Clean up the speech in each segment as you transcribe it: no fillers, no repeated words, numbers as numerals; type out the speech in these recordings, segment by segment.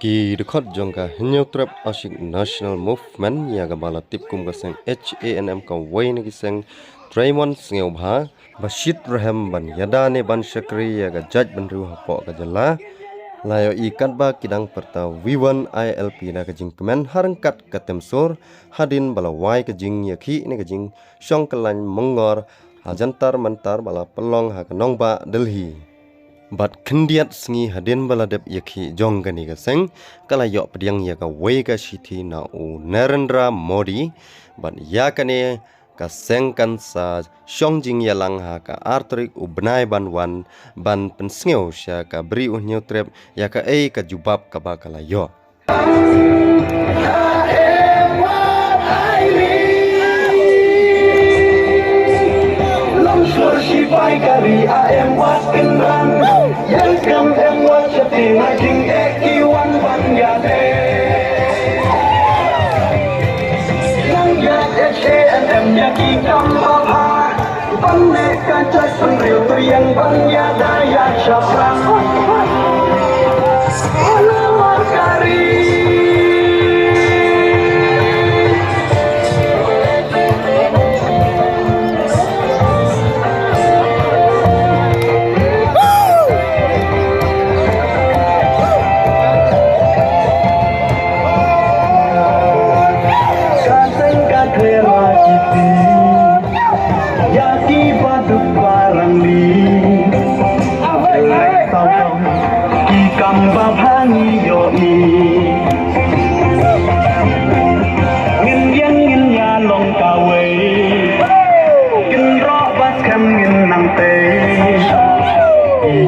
Ki dekat jangka Hinyo Trap Asik National Movement ya gabala tip kum kaseng HANM ka wain kiseng Draymond Sngeu Bha Bashid Raham ban Yadane ban Shakri ya ga judge ban ru hapo ka jala layo ikat ba kidang perta W1 ILP na ka jing kemen harangkat ka temsor hadin bala wai ka jing yakhi ne ka jing syong kelan mongor hajantar mentar bala pelong ha ka nongba Delhi Bat kendiat sengi hadin baladep yakhi jong gani gaseng kala yok pediang ya ka wei ka shiti na u Narendra Modi bat ya kane ka sengkan sa shongjing yalang ha ka artrik u benai ban wan ban pensngeu sya ka beri u nyutrep ya ka ka jubab ka ba kala yok Kari am was kenran yang kam am was chati making wan ban ya de yang ya HANM ya ki kam ha ban ne ka cha sun riu tu yang ban ya da ya shapran alamat kari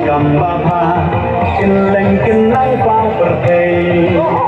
Cầm ba pha, kinh lên kinh nắng bao bờ thề.